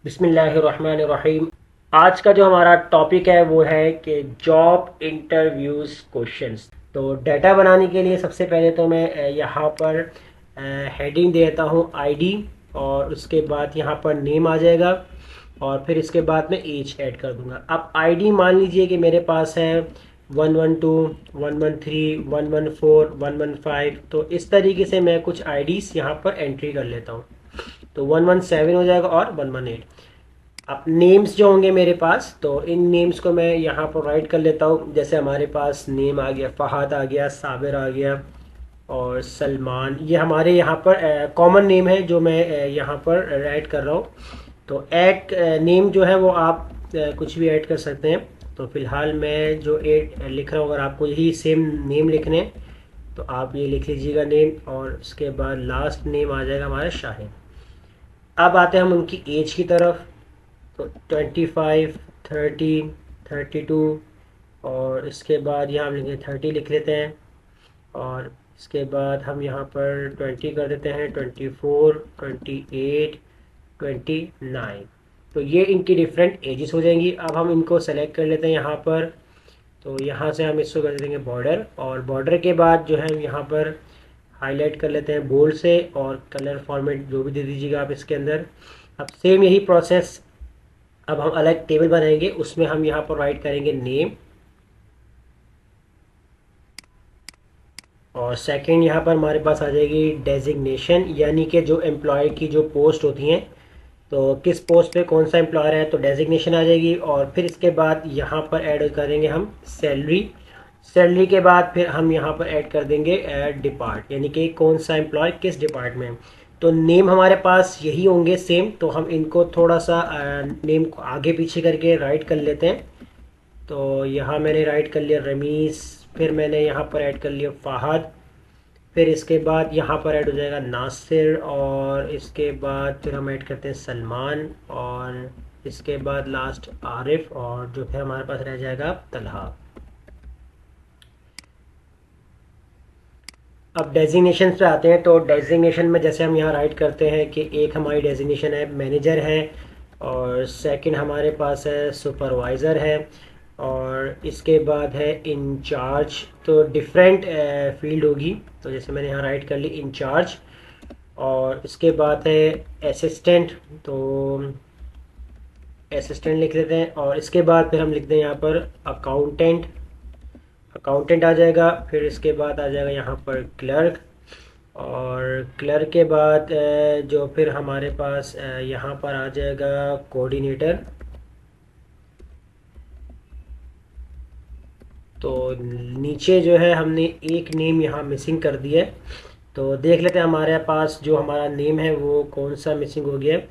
बिस्मिल्लाहिर्रहमानिर्रहीम। आज का जो हमारा टॉपिक है वो है कि जॉब इंटरव्यूज़ क्वेश्चंस। तो डाटा बनाने के लिए सबसे पहले तो मैं यहाँ पर हेडिंग देता हूँ आईडी, और उसके बाद यहाँ पर नेम आ जाएगा, और फिर इसके बाद मैं एज ऐड कर दूंगा। अब आईडी मान लीजिए कि मेरे पास है 112, 113, 114, 115। तो इस तरीके से मैं कुछ आईडीज़ यहाँ पर एंट्री कर लेता हूँ। तो 117 हो जाएगा और 118। अब नेम्स जो होंगे मेरे पास, तो इन नेम्स को मैं यहाँ पर राइट कर लेता हूँ। जैसे हमारे पास नेम आ गया, फ़हाद आ गया, साबिर आ गया और सलमान। ये हमारे यहाँ पर कॉमन नेम है जो मैं यहाँ पर ऐड कर रहा हूँ। तो ऐड नेम जो है वो आप कुछ भी ऐड कर सकते हैं। तो फिलहाल मैं जो ऐड लिख रहा हूँ, अगर आपको यही सेम नेम लिखने हैं तो आप ये लिख लीजिएगा नेम, और उसके बाद लास्ट नेम आ जाएगा हमारा शाहिद। अब आते हैं हम उनकी एज की तरफ। तो 25, 30, 32, और इसके बाद यहाँ हम लिखेंगे 30 लिख लेते हैं। और इसके बाद हम यहाँ पर 20 कर देते हैं, 24, 28, 29। तो ये इनकी डिफरेंट एजेस हो जाएंगी। अब हम इनको सेलेक्ट कर लेते हैं यहाँ पर। तो यहाँ से हम इसको कर देंगे बॉर्डर, और बॉर्डर के बाद जो है यहाँ पर हाईलाइट कर लेते हैं बोल्ड से, और कलर फॉर्मेट जो भी दे दीजिएगा आप इसके अंदर। अब सेम यही प्रोसेस, अब हम अलग टेबल बनाएंगे, उसमें हम यहाँ पर राइट करेंगे नेम, और सेकंड यहाँ पर हमारे पास आ जाएगी डेजिग्नेशन, यानी कि जो एम्प्लॉय की जो पोस्ट होती हैं, तो किस पोस्ट पे कौन सा एम्प्लॉयर है, तो डेजिग्नेशन आ जाएगी। और फिर इसके बाद यहाँ पर ऐड करेंगे हम सैलरी। सैलरी के बाद फिर हम यहाँ पर ऐड कर देंगे डिपार्ट, यानी कि कौन सा एम्प्लॉय किस डिपार्टमेंट में। तो नेम हमारे पास यही होंगे सेम, तो हम इनको थोड़ा सा नेम को आगे पीछे करके राइट कर लेते हैं। तो यहाँ मैंने राइट कर लिया रमीज़, फिर मैंने यहाँ पर ऐड कर लिया फ़ाहद, फिर इसके बाद यहाँ पर ऐड हो जाएगा नासिर, और इसके बाद फिर हम ऐड करते हैं सलमान, और इसके बाद लास्ट आरिफ, और जो फिर हमारे पास रह जाएगा तलहा। अब डेजिग्नेशन पे आते हैं। तो डेजिग्नेशन में जैसे हम यहाँ राइट करते हैं कि एक हमारी डेजिग्नेशन है मैनेजर है, और सेकंड हमारे पास है सुपरवाइज़र है, और इसके बाद है इंचार्ज। तो डिफरेंट फील्ड होगी। तो जैसे मैंने यहाँ राइट कर ली इंचार्ज, और इसके बाद है असिस्टेंट। तो असिस्टेंट लिख लेते हैं, और इसके बाद फिर हम लिखते हैं यहाँ पर अकाउंटेंट। अकाउंटेंट आ जाएगा। फिर इसके बाद आ जाएगा यहाँ पर क्लर्क, और क्लर्क के बाद जो फिर हमारे पास यहाँ पर आ जाएगा कोऑर्डिनेटर। तो नीचे जो है हमने एक नेम यहाँ मिसिंग कर दिया है। तो देख लेते हैं हमारे पास जो हमारा नेम है वो कौन सा मिसिंग हो गया है।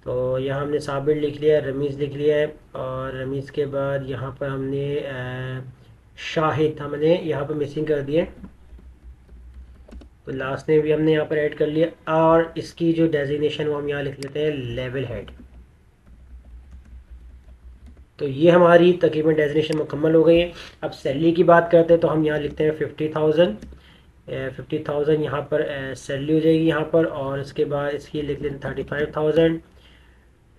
तो यहाँ हमने साबिर लिख लिया है, रमीज़ लिख लिया है, और रमीज़ के बाद यहाँ पर हमने शाहिद हमने यहाँ पर मिसिंग कर दिया। तो लास्ट नेम भी हमने यहाँ पर ऐड कर लिया, और इसकी जो डेजिग्नेशन वो हम यहाँ लिख लेते हैं लेवल हेड। तो ये हमारी तकरीबन डेजिग्नेशन मुकम्मल हो गई है। अब सैलरी की बात करते हैं, तो हम यहाँ लिखते हैं 50,000। 50,000 यहाँ पर सैलरी हो जाएगी यहाँ पर, और इसके बाद इसकी लिख लेते हैं 35,000।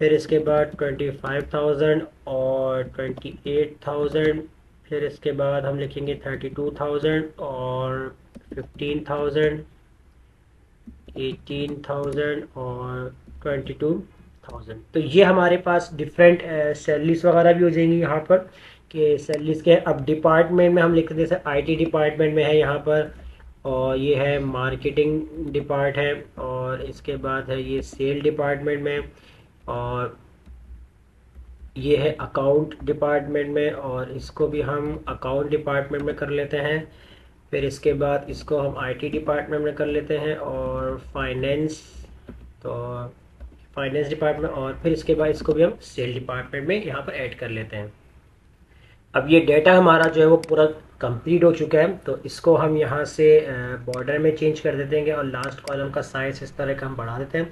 फिर इसके बाद 25,000 और 28,000। फिर इसके बाद हम लिखेंगे 32,000 और 15,000, 18,000 और 22,000। तो ये हमारे पास डिफरेंट सैलरीज वगैरह भी हो जाएंगी यहाँ पर, कि सैलरीज के। अब डिपार्टमेंट में हम लिखते हैं, जैसे आईटी डिपार्टमेंट में है यहाँ पर, और ये है मार्केटिंग डिपार्ट है, और इसके बाद है ये सेल डिपार्टमेंट में, और ये है अकाउंट डिपार्टमेंट में, और इसको भी हम अकाउंट डिपार्टमेंट में कर लेते हैं। फिर इसके बाद इसको हम आईटी डिपार्टमेंट में कर लेते हैं, और फाइनेंस, तो फाइनेंस डिपार्टमेंट, और फिर इसके बाद इसको भी हम सेल डिपार्टमेंट में यहाँ पर ऐड कर लेते हैं। अब ये डेटा हमारा जो है वो पूरा कंप्लीट हो चुका है। तो इसको हम यहाँ से बॉर्डर में चेंज कर देते हैं, और लास्ट कॉलम का साइज इस तरह का हम बढ़ा देते हैं।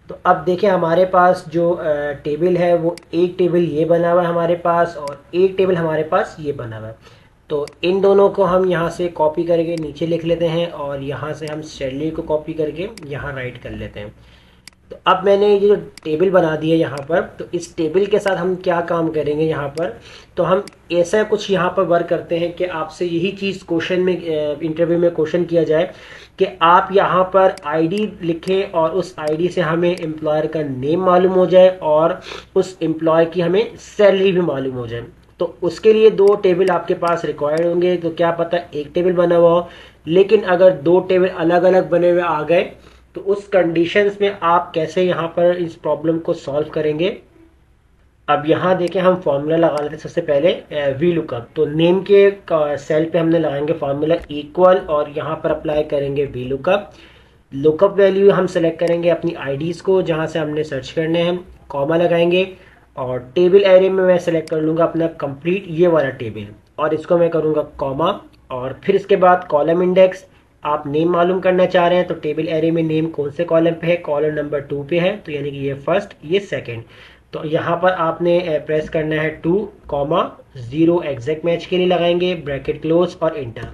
तो अब देखिए हमारे पास जो टेबल है वो एक टेबल ये बना हुआ है हमारे पास, और एक टेबल हमारे पास ये बना हुआ है। तो इन दोनों को हम यहाँ से कॉपी करके नीचे लिख लेते हैं, और यहाँ से हम सैलरी को कॉपी करके यहाँ राइट कर लेते हैं। तो अब मैंने ये जो टेबल बना दी है यहाँ पर, तो इस टेबल के साथ हम क्या काम करेंगे यहाँ पर, तो हम ऐसा कुछ यहाँ पर वर्क करते हैं कि आपसे यही चीज़ क्वेश्चन में इंटरव्यू में क्वेश्चन किया जाए कि आप यहाँ पर आईडी लिखें और उस आईडी से हमें एम्प्लॉयर का नेम मालूम हो जाए और उस एम्प्लॉय की हमें सैलरी भी मालूम हो जाए। तो उसके लिए दो टेबल आपके पास रिक्वायर्ड होंगे। तो क्या पता एक टेबल बना हुआ हो, लेकिन अगर दो टेबल अलग अलग बने हुए आ गए तो उस कंडीशंस में आप कैसे यहाँ पर इस प्रॉब्लम को सॉल्व करेंगे। अब यहाँ देखें, हम फॉर्मूला लगा लेते हैं सबसे पहले वी लुकअप। तो नेम के सेल पे हमने लगाएंगे फार्मूला इक्वल और यहाँ पर अप्लाई करेंगे वी लुकअप। लुकअप वैल्यू हम सेलेक्ट करेंगे अपनी आईडीज़ को जहाँ से हमने सर्च करने हैं, कॉमा लगाएंगे और टेबल एरे में मैं सेलेक्ट कर लूँगा अपना कंप्लीट ये वाला टेबल और इसको मैं करूँगा कॉमा। और फिर इसके बाद कॉलम इंडेक्स, आप नेम मालूम करना चाह रहे हैं तो टेबल एरे में नेम कौन से कॉलम पे है, कॉलम नंबर 2 पे है, तो यानी कि ये फर्स्ट ये सेकंड। तो यहाँ पर आपने प्रेस करना है 2, 0 एग्जैक्ट मैच के लिए लगाएंगे, ब्रैकेट क्लोज और इंटर।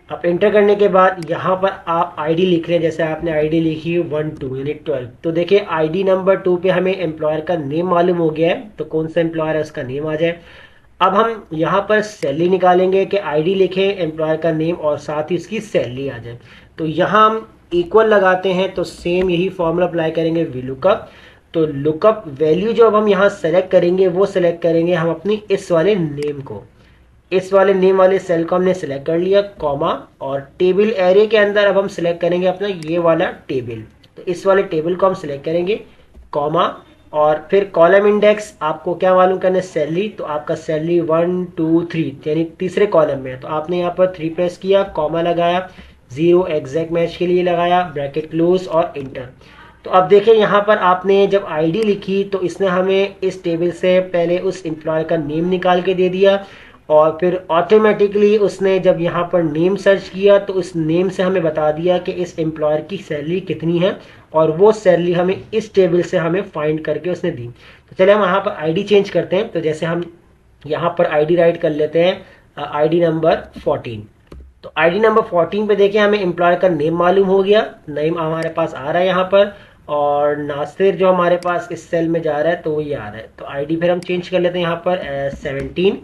अब इंटर करने के बाद यहाँ पर आप आईडी लिख रहे हैं, जैसे आपने आईडी लिखी 1 2 यानी 12। तो देखिए आईडी नंबर 2 पे हमें एम्प्लॉयर का नेम मालूम हो गया है, तो कौन सा एम्प्लॉयर है उसका नेम आ जाए। अब हम यहाँ पर सैलरी निकालेंगे कि आईडी लिखें एम्प्लॉयर का नेम और साथ ही उसकी सैलरी आ जाए। तो यहाँ हम इक्वल लगाते हैं, तो सेम यही फॉर्मूला अप्लाई करेंगे वी लुकअप। तो लुकअप वैल्यू जो अब हम यहाँ सेलेक्ट करेंगे वो सेलेक्ट करेंगे हम अपनी इस वाले नेम को, इस वाले नेम वाले सेल को हमने सेलेक्ट कर लिया, कॉमा। और टेबल एरे के अंदर अब हम सेलेक्ट करेंगे अपना ये वाला टेबल, तो इस वाले टेबल को हम सेलेक्ट करेंगे, कॉमा। और फिर कॉलम इंडेक्स आपको क्या मालूम करना है, सैलरी। तो आपका सैलरी 1 2 3 यानी तीसरे कॉलम में है, तो आपने यहाँ पर 3 प्रेस किया, कॉमा लगाया, 0 एग्जैक्ट मैच के लिए लगाया, ब्रैकेट क्लोज और इंटर। तो अब देखिए यहाँ पर आपने जब आईडी लिखी तो इसने हमें इस टेबल से पहले उस एम्प्लॉय का नेम निकाल के दे दिया और फिर ऑटोमेटिकली उसने जब यहाँ पर नेम सर्च किया तो उस नेम से हमें बता दिया कि इस एम्प्लॉयर की सैलरी कितनी है और वो सैलरी हमें इस टेबल से हमें फाइंड करके उसने दी। तो चलिए हम यहाँ पर आईडी चेंज करते हैं। तो जैसे हम यहाँ पर आईडी राइट कर लेते हैं आईडी नंबर 14। तो आईडी नंबर 14 पे देखिए हमें एम्प्लॉयर का नेम मालूम हो गया, नेम हमारे पास आ रहा है यहाँ पर, और नासिर जो हमारे पास इस सेल में जा रहा है तो वो ये आ रहा है। तो आईडी फिर हम चेंज कर लेते हैं यहाँ पर 17।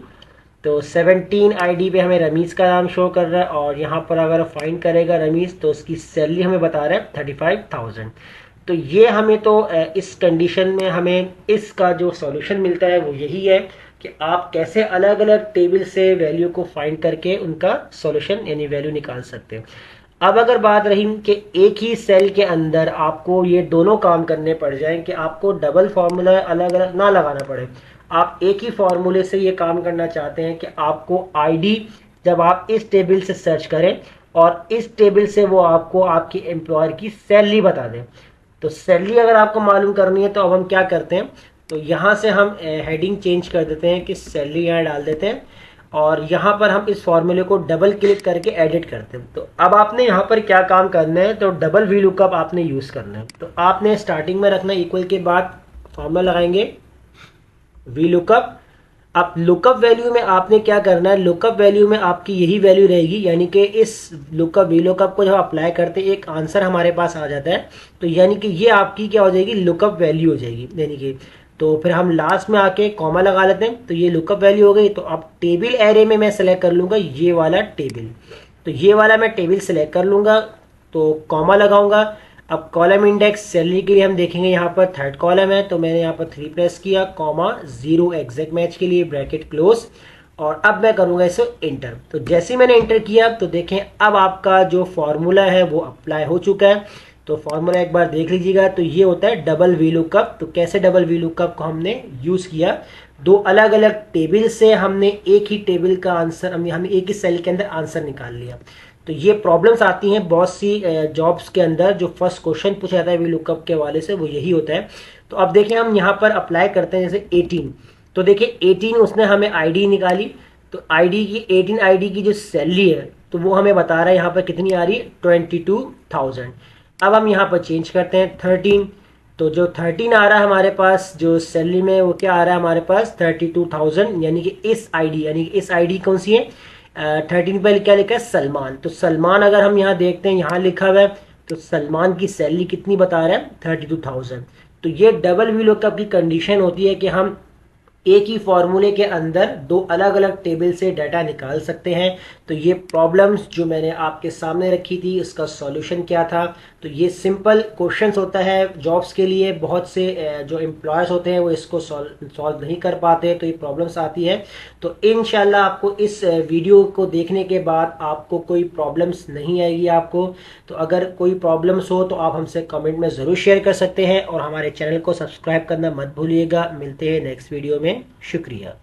तो 17 आईडी पे हमें रमीज़ का नाम शो कर रहा है और यहाँ पर अगर फाइंड करेगा रमीज़ तो उसकी सैलरी हमें बता रहा है 35,000। तो ये हमें तो इस कंडीशन में हमें इसका जो सॉल्यूशन मिलता है वो यही है कि आप कैसे अलग अलग टेबल से वैल्यू को फाइंड करके उनका सॉल्यूशन यानी वैल्यू निकाल सकते हैं। अब अगर बात रही कि एक ही सेल के अंदर आपको ये दोनों काम करने पड़ जाएं कि आपको डबल फार्मूला अलग अलग ना लगाना पड़े, आप एक ही फार्मूले से ये काम करना चाहते हैं कि आपको आईडी जब आप इस टेबल से सर्च करें और इस टेबल से वो आपको आपकी एम्प्लॉयर की सैलरी बता दें। तो सैलरी अगर आपको मालूम करनी है तो अब हम क्या करते हैं, तो यहाँ से हम हेडिंग चेंज कर देते हैं कि सैलरी यहाँ डाल देते हैं और यहाँ पर हम इस फॉर्मूले को डबल क्लिक करके एडिट करते हैं। तो अब आपने यहाँ पर क्या काम करना है, तो डबल वी लुकअप आपने यूज़ करना है। तो आपने स्टार्टिंग में रखना इक्वल के बाद फॉर्मूला लगाएंगे वी लुकअप। अब लुकअप वैल्यू में आपने क्या करना है, लुकअप वैल्यू में आपकी यही वैल्यू रहेगी, यानी कि इस लुकअप वी लुकअप को जब अप्लाई करते हैं एक आंसर हमारे पास आ जाता है, तो यानी कि ये आपकी क्या हो जाएगी, लुकअप वैल्यू हो जाएगी। यानी कि तो फिर हम लास्ट में आके कॉमा लगा लेते हैं, तो ये लुकअप वैल्यू हो गई। तो अब टेबल एरे में मैं सेलेक्ट कर लूँगा ये वाला टेबल, तो ये वाला मैं टेबल सेलेक्ट कर लूँगा, तो कॉमा लगाऊंगा। अब कॉलम इंडेक्स सैलरी के लिए हम देखेंगे यहाँ पर थर्ड कॉलम है, तो मैंने यहाँ पर 3 प्रेस किया, कॉमा 0 एग्जैक्ट मैच के लिए, ब्रैकेट क्लोज, और अब मैं करूँगा इसे इंटर। तो जैसे ही मैंने इंटर किया तो देखें अब आपका जो फॉर्मूला है वो अप्लाई हो चुका है। तो फॉर्मूला एक बार देख लीजिएगा, तो ये होता है डबल वी लुकअप। तो कैसे डबल वी लुकअप को हमने यूज़ किया, दो अलग अलग टेबल से हमने एक ही टेबल का आंसर, हमें एक ही सेल के अंदर आंसर निकाल लिया। तो ये प्रॉब्लम्स आती हैं बहुत सी जॉब्स के अंदर, जो फर्स्ट क्वेश्चन पूछा जाता है वी लुकअप के हवाले से वो यही होता है। तो अब देखिए हम यहाँ पर अप्लाई करते हैं, जैसे 18। तो देखिए 18 उसने हमें आईडी निकाली, तो आईडी की 18 आईडी की जो सैलरी है तो वो हमें बता रहा है यहाँ पर कितनी आ रही है, 22,000। अब हम यहाँ पर चेंज करते हैं 13। तो जो 13 आ रहा है हमारे पास जो सैलरी में, वो क्या आ रहा है हमारे पास 32,000, यानी कि इस आईडी, यानी कि इस आईडी कौन सी है 13 पर क्या लिखा है, सलमान। तो सलमान अगर हम यहाँ देखते हैं यहाँ लिखा हुआ है, तो सलमान की सैलरी कितनी बता रहा है, 32,000। तो ये डबल वी लुकअप की कंडीशन होती है कि हम एक ही फॉर्मूले के अंदर दो अलग अलग टेबल से डाटा निकाल सकते हैं। तो ये प्रॉब्लम्स जो मैंने आपके सामने रखी थी, इसका सॉल्यूशन क्या था। तो ये सिंपल क्वेश्चंस होता है जॉब्स के लिए, बहुत से जो एम्प्लॉयज़ होते हैं वो इसको सॉल्व नहीं कर पाते, तो ये प्रॉब्लम्स आती है। तो इंशाल्लाह आपको इस वीडियो को देखने के बाद आपको कोई प्रॉब्लम्स नहीं आएगी आपको। तो अगर कोई प्रॉब्लम्स हो तो आप हमसे कमेंट में ज़रूर शेयर कर सकते हैं, और हमारे चैनल को सब्सक्राइब करना मत भूलिएगा। मिलते हैं नेक्स्ट वीडियो में। शुक्रिया।